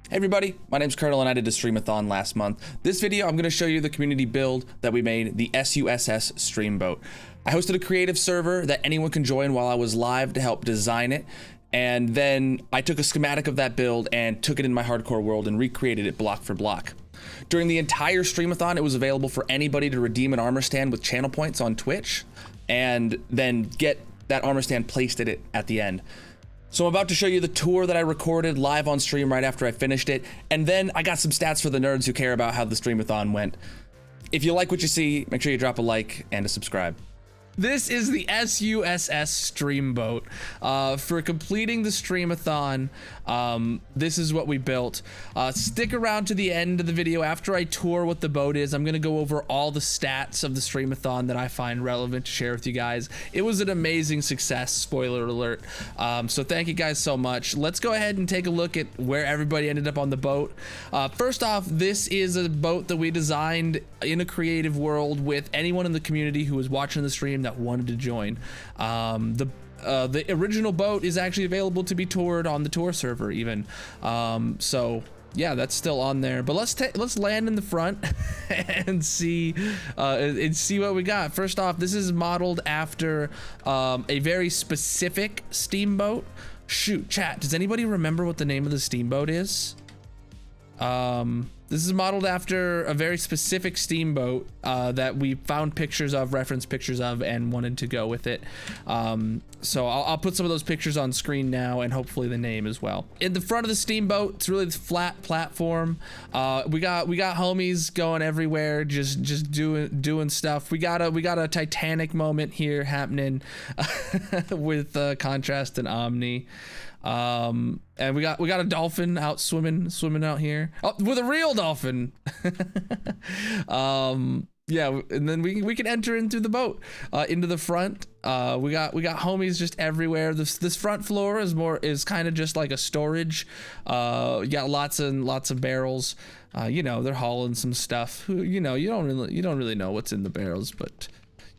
Hey everybody, my name's Colonel and I did a Stream-a-thon last month. This video, I'm going to show you the community build that we made, the S.U.S.S stream boat. I hosted a creative server that anyone can join while I was live to help design it. And then I took a schematic of that build and took it in my hardcore world and recreated it block for block. During the entire Stream-a-thon, it was available for anybody to redeem an armor stand with channel points on Twitch and then get that armor stand placed at the end. So I'm about to show you the tour that I recorded live on stream right after I finished it, and then I got some stats for the nerds who care about how the Stream-a-thon went. If you like what you see, make sure you drop a like and a subscribe. This is the S.U.S.S stream boat. For completing the Stream-a-thon, this is what we built. Stick around to the end of the video after I tour what the boat is. I'm gonna go over all the stats of the Stream-a-thon that I find relevant to share with you guys. It was an amazing success, spoiler alert. So thank you guys so much. Let's go ahead and take a look at where everybody ended up on the boat. First off, this is a boat that we designed in a creative world with anyone in the community who was watching the stream that wanted to join. The original boat is actually available to be toured on the tour server even. So yeah, that's still on there, but let's land in the front and see what we got. First off, this is modeled after a very specific steamboat. Shoot, chat, does anybody remember what the name of the steamboat is? This is modeled after a very specific steamboat that we found pictures of, referenced pictures of, and wanted to go with it. So I'll put some of those pictures on screen now, and hopefully the name as well. In the front of the steamboat, it's really this flat platform. We got homies going everywhere, just doing stuff. We got a Titanic moment here happening with Contrast and Omni. And we got a dolphin out swimming out here. Oh, with a real dolphin. Yeah, and then we can enter in through the boat into the front. We got homies just everywhere. This front floor is kind of just like a storage. You got lots of barrels. You know, they're hauling some stuff. You know, you don't really know what's in the barrels, but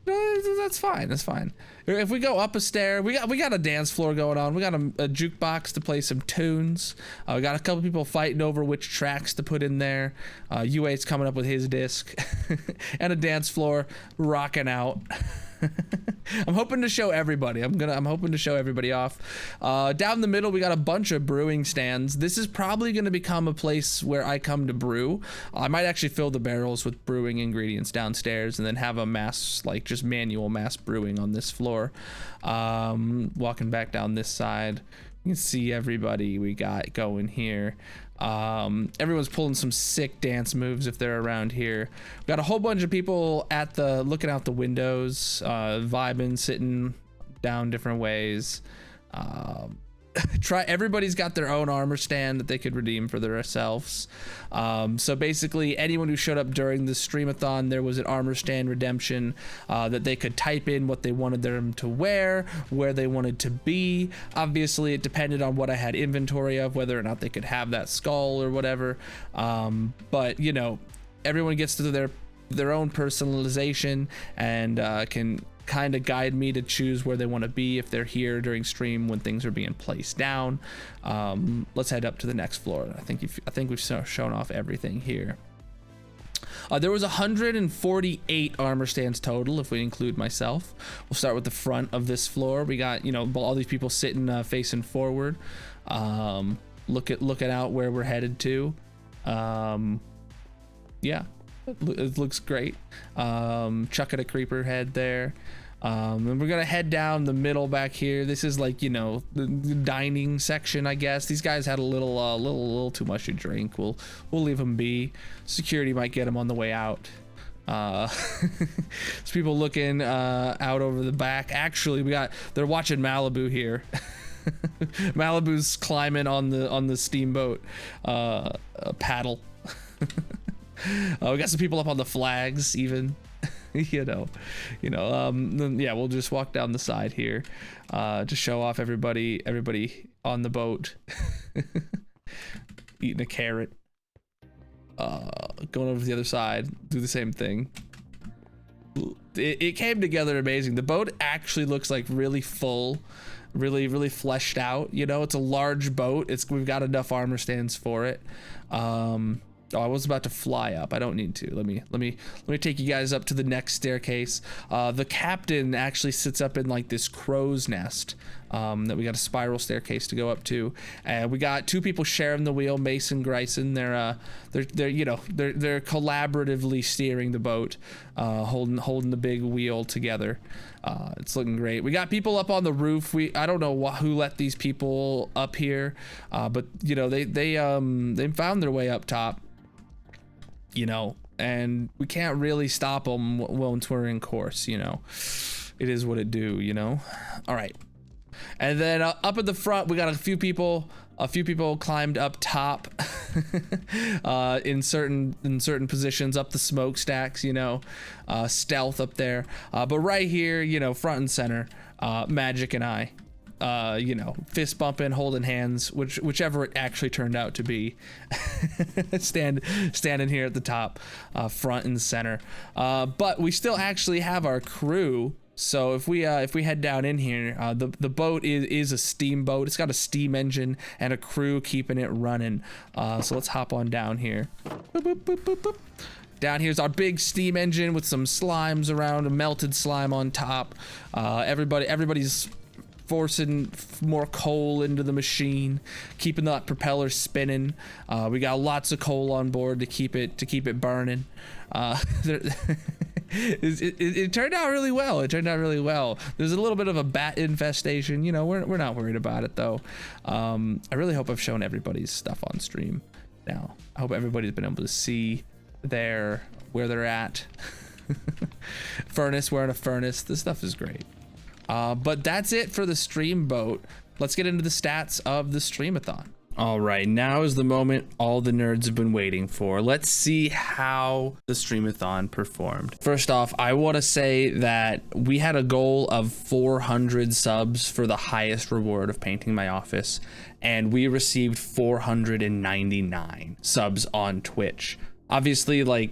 that's fine. That's fine. If we go up a stair, we got a dance floor going on. We got a jukebox to play some tunes. We got a couple people fighting over which tracks to put in there. UA's coming up with his disc, and a dance floor rocking out. I'm hoping to show everybody. I'm hoping to show everybody off. Down the middle, we got a bunch of brewing stands. This is probably going to become a place where I come to brew. I might actually fill the barrels with brewing ingredients downstairs and then have a mass, like just manual mass brewing on this floor. Walking back down this side, you can see everybody we got going here. Everyone's pulling some sick dance moves if they're around here. We got a whole bunch of people looking out the windows, vibing, sitting down different ways. Everybody's got their own armor stand that they could redeem for themselves. So basically anyone who showed up during the Stream-a-thon, there was an armor stand redemption that they could type in what they wanted them to wear, where they wanted to be. Obviously it depended on what I had inventory of, whether or not they could have that skull or whatever. But you know, everyone gets to their own personalization and can kind of guide me to choose where they want to be if they're here during stream when things are being placed down. Let's head up to the next floor. I think we've shown off everything here. There was 148 armor stands total if we include myself. We'll start with the front of this floor. We got, you know, all these people sitting facing forward, looking out where we're headed to. Yeah, it looks great. Chucking a creeper head there. And we're gonna head down the middle back here. This is like, you know, the dining section, I guess. These guys had a little too much to drink. We'll leave them be. Security might get them on the way out. There's people looking out over the back. Actually, they're watching Malibu here. Malibu's climbing on the steamboat paddle. We got some people up on the flags even. you know, then, yeah, we'll just walk down the side here to show off everybody on the boat. Eating a carrot. Going over to the other side, do the same thing. It came together amazing. The boat actually looks like really full really fleshed out. You know, it's a large boat. We've got enough armor stands for it. Oh, I was about to fly up. I don't need to. Let me take you guys up to the next staircase. The captain actually sits up in like this crow's nest that we got a spiral staircase to go up to. And we got two people sharing the wheel, Mace and Gryson. They're collaboratively steering the boat, holding the big wheel together. It's looking great. We got people up on the roof. I don't know who let these people up here, but you know, they found their way up top. You know, and we can't really stop them once we're in course. You know, it is what it do. You know. All right, and then up at the front we got a few people climbed up top in certain positions up the smokestacks. You know, stealth up there. But right here, you know, front and center, Magic and I. You know, fist bumping, holding hands, whichever it actually turned out to be. Standing here at the top, front and center. But we still actually have our crew. So if we head down in here, the boat is a steamboat. It's got a steam engine and a crew keeping it running. So let's hop on down here. Boop, boop, boop, boop, boop. Down here's our big steam engine with some slimes around, a melted slime on top. Everybody's forcing more coal into the machine, keeping that propeller spinning. We got lots of coal on board to keep it burning. It turned out really well. There's a little bit of a bat infestation. You know, we're not worried about it though. I really hope I've shown everybody's stuff on stream now. I hope everybody's been able to see where they're at. Furnace, we're in a furnace. This stuff is great. But that's it for the stream boat. Let's get into the stats of the Stream-a-thon. All right, now is the moment all the nerds have been waiting for. Let's see how the Stream-a-thon performed. First off, I want to say that we had a goal of 400 subs for the highest reward of painting my office, and we received 499 subs on Twitch. Obviously, like,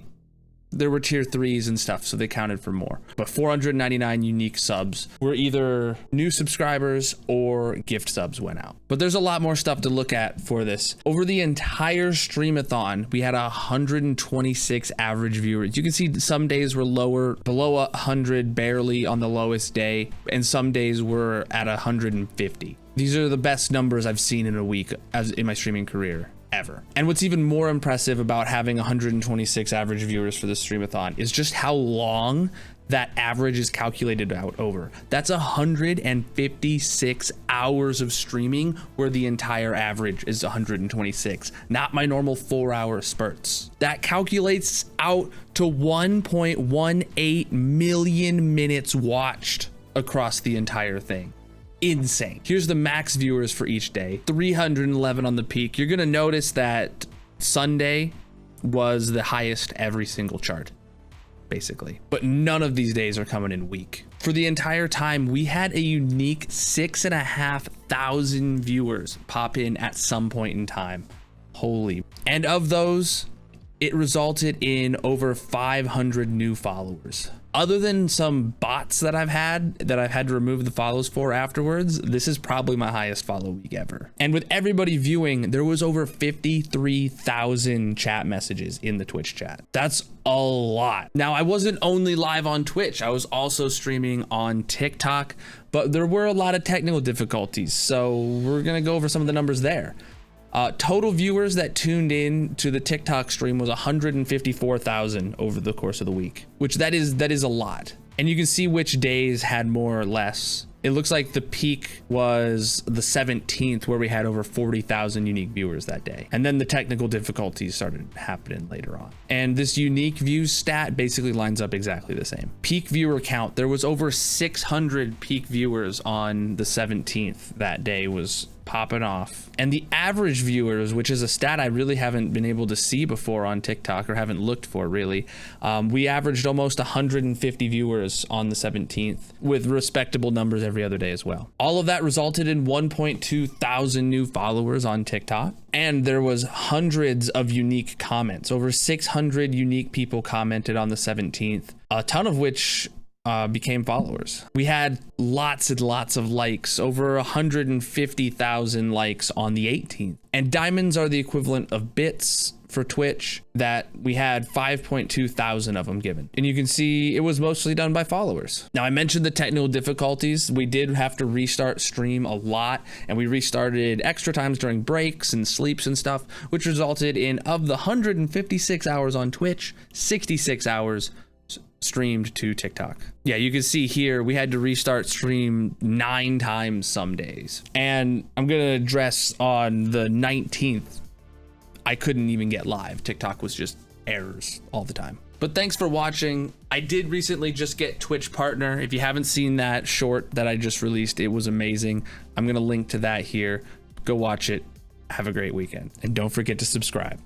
there were tier 3s and stuff, so they counted for more. But 499 unique subs were either new subscribers or gift subs went out. But there's a lot more stuff to look at for this. Over the entire Stream-a-thon, we had 126 average viewers. You can see some days were lower, below 100 barely on the lowest day, and some days were at 150. These are the best numbers I've seen in a week as in my streaming career. Ever. And what's even more impressive about having 126 average viewers for the Stream-a-thon is just how long that average is calculated out over. That's 156 hours of streaming where the entire average is 126, not my normal 4-hour spurts. That calculates out to 1.18 million minutes watched across the entire thing. Insane. Here's the max viewers for each day, 311 on the peak. You're gonna notice that Sunday was the highest every single chart, basically, but none of these days are coming in weak. For the entire time, we had a unique 6,500 viewers pop in at some point in time. Holy. And of those, it resulted in over 500 new followers. Other than some bots that I've had to remove the follows for afterwards, this is probably my highest follow week ever. And with everybody viewing, there was over 53,000 chat messages in the Twitch chat. That's a lot. Now, I wasn't only live on Twitch, I was also streaming on TikTok, but there were a lot of technical difficulties. So we're gonna go over some of the numbers there. Total viewers that tuned in to the TikTok stream was 154,000 over the course of the week, which that is a lot. And you can see which days had more or less. It looks like the peak was the 17th, where we had over 40,000 unique viewers that day. And then the technical difficulties started happening later on. And this unique views stat basically lines up exactly the same. Peak viewer count, there was over 600 peak viewers on the 17th. That day was popping off. And the average viewers, which is a stat I really haven't been able to see before on TikTok, or haven't looked for really, we averaged almost 150 viewers on the 17th, with respectable numbers every other day as well. All of that resulted in 1.2 thousand new followers on TikTok, and there was hundreds of unique comments. Over 600 unique people commented on the 17th, a ton of which became followers. We had lots and lots of likes, over 150,000 likes on the 18th. And diamonds are the equivalent of bits for Twitch, that we had 5.2 thousand of them given. And you can see it was mostly done by followers. Now, I mentioned the technical difficulties. We did have to restart stream a lot, and we restarted extra times during breaks and sleeps and stuff, which resulted in, of the 156 hours on Twitch, 66 hours streamed to TikTok. Yeah, you can see here we had to restart stream 9 times some days. And I'm gonna address on the 19th, I couldn't even get live. TikTok was just errors all the time. But thanks for watching. I did recently just get Twitch Partner. If you haven't seen that short that I just released, it was amazing. I'm gonna link to that here. Go watch it. Have a great weekend. And don't forget to subscribe.